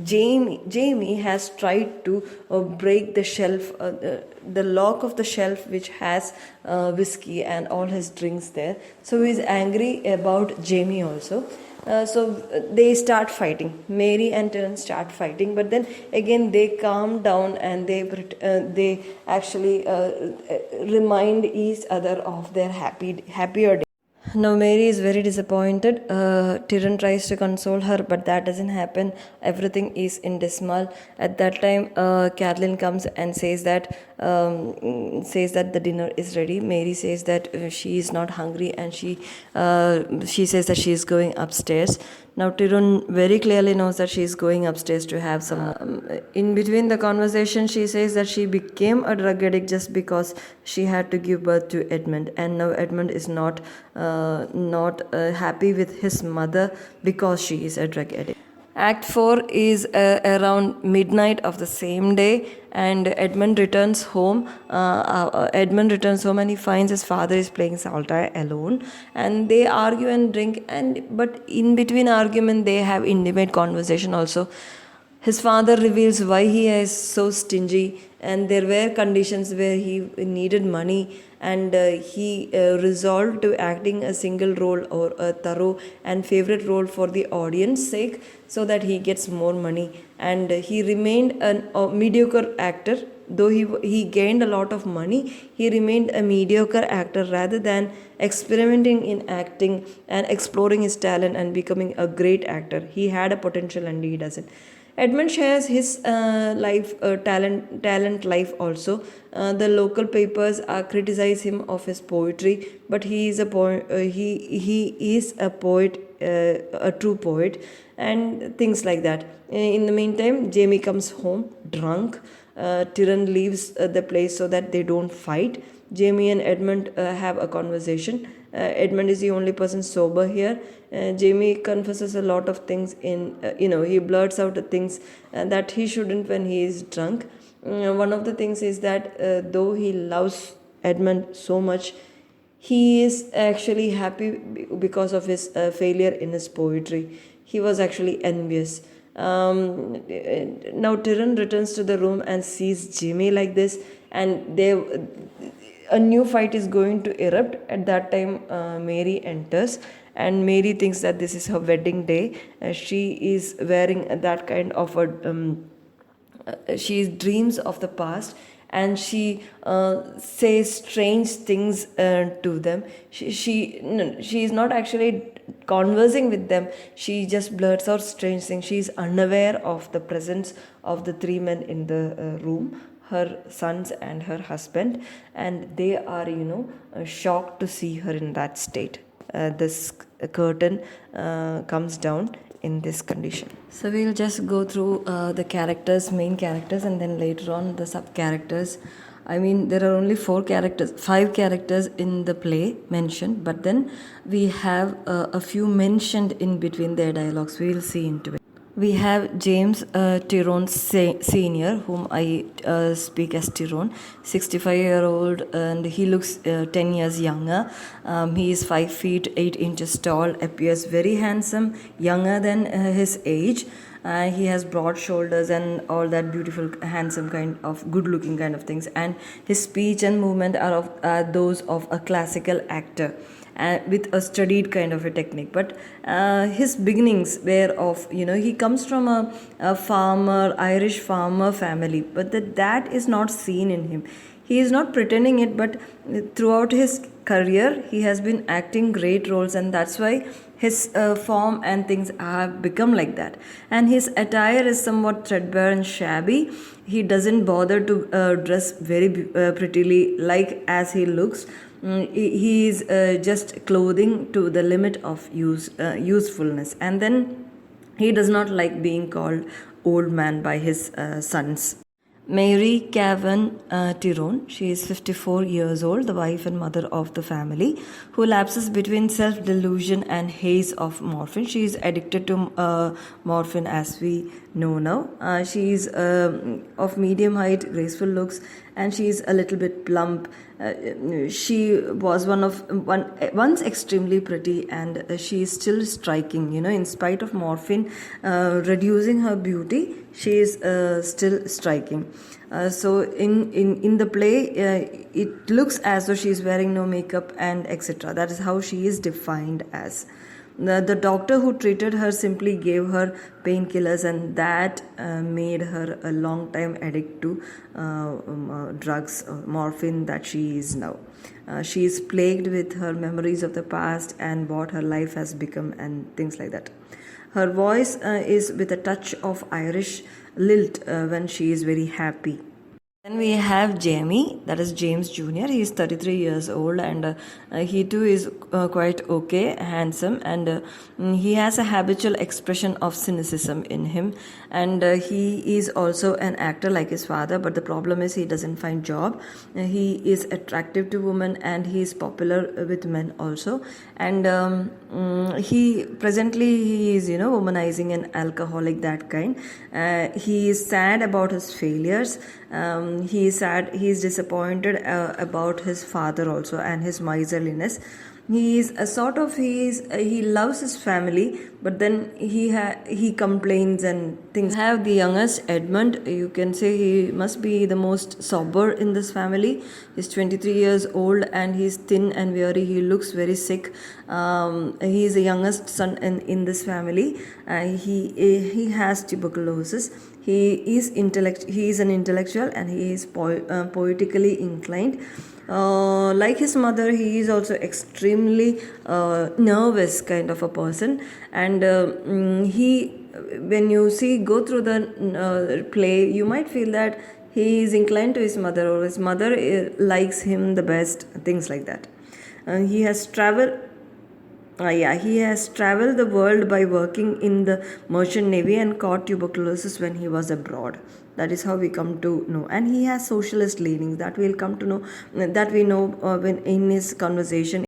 Jamie has tried to break the shelf, the lock of the shelf which has whiskey and all his drinks there. So he's angry about Jamie also. So they start fighting. Mary and Tyrone start fighting, but then again they calm down and they actually remind each other of their happier days. Now Mary is very disappointed. Tyrone tries to console her, but that doesn't happen. Everything is in dismal. At that time, Kathleen comes and says that the dinner is ready. Mary says that she is not hungry, and she says that she is going upstairs. Now Tyrone very clearly knows that she is going upstairs to have some. In between the conversation, she says that she became a drug addict just because she had to give birth to Edmund, and now Edmund is not happy with his mother because she is a drug addict. Act 4 is around midnight of the same day, and Edmund returns home. And he finds his father is playing solitaire alone, and they argue and drink. But in between argument, they have intimate conversation also. His father reveals why he is so stingy, and there were conditions where he needed money, and he resolved to acting a single role or a thorough and favorite role for the audience sake, so that he gets more money. And he remained a mediocre actor. Though he gained a lot of money, he remained a mediocre actor rather than experimenting in acting and exploring his talent and becoming a great actor. He had a potential and he doesn't. Edmund shares his talent life also. The local papers criticize him of his poetry, but he is a poet, a true poet, and things like that. In the meantime, Jamie comes home drunk. Tyrone leaves the place so that they don't fight. Jamie and Edmund have a conversation. Edmund is the only person sober here. Jamie confesses a lot of things he blurts out things that he shouldn't when he is drunk. One of the things is that though he loves Edmund so much, he is actually happy because of his failure in his poetry. He was actually envious. Now Tyrone returns to the room and sees Jamie like this, and a new fight is going to erupt. At that time, Mary enters, and Mary thinks that this is her wedding day. She is wearing that kind of she dreams of the past, and she says strange things to them. She is not actually conversing with them. She just blurts out strange things. She is unaware of the presence of the three men in the room, her sons and her husband, and they are shocked to see her in that state. This curtain comes down in this condition. So we'll just go through the main characters, and then later on the sub characters. I mean, there are only 5 characters in the play mentioned, but then we have a few mentioned in between their dialogues. We will see into it. We have James Tyrone Senior, whom I speak as Tyrone, 65-year-old, and he looks 10 years younger. He is 5 feet 8 inches tall, appears very handsome, younger than his age. He has broad shoulders and all that beautiful, handsome kind of good-looking kind of things. And his speech and movement are those of a classical actor. With a studied kind of a technique, but his beginnings were of he comes from a Irish farmer family, but that is not seen in him. He is not pretending it, but throughout his career he has been acting great roles, and that's why his form and things have become like that. And his attire is somewhat threadbare and shabby. He doesn't bother to dress very prettily like as he looks. He is just clothing to the limit of usefulness, and then he does not like being called old man by his sons. Mary Cavan Tyrone. She is 54 years old, the wife and mother of the family, who lapses between self delusion and haze of morphine. She is addicted to morphine, as we know now. She is of medium height, graceful looks, and she is a little bit plump. She was once extremely pretty, and she is still striking. In spite of morphine reducing her beauty, she is still striking. So in the play, it looks as though she is wearing no makeup and etc. That is how she is defined as. The doctor who treated her simply gave her painkillers, and that made her a long time addict to drugs, morphine, that she is now. She is plagued with her memories of the past and what her life has become, and things like that. Her voice is with a touch of Irish lilt when she is very happy. Then we have Jamie, that is James Jr. He is 33 years old, and he too is quite okay, handsome, and he has a habitual expression of cynicism in him. And he is also an actor like his father, but the problem is he doesn't find job. He is attractive to women, and he is popular with men also. And he is womanizing and alcoholic, that kind. He is sad about his failures. He is sad, he is disappointed about his father also, and his miserliness. He is a sort of he loves his family, but then he complains and things. Have the youngest Edmund. You can say he must be the most sober in this family. He's 23 years old, and he's thin and weary. He looks very sick. He is the youngest son in this family. He has tuberculosis. He is an intellectual, and he is poetically inclined. Like his mother, he is also extremely nervous kind of a person, and when you go through the play, you might feel that he is inclined to his mother, or his mother likes him the best, things like that. He has traveled he has traveled the world by working in the merchant navy, and caught tuberculosis when he was abroad. That is how we come to know. And he has socialist leanings, that we'll come to know, that we know when in his conversation.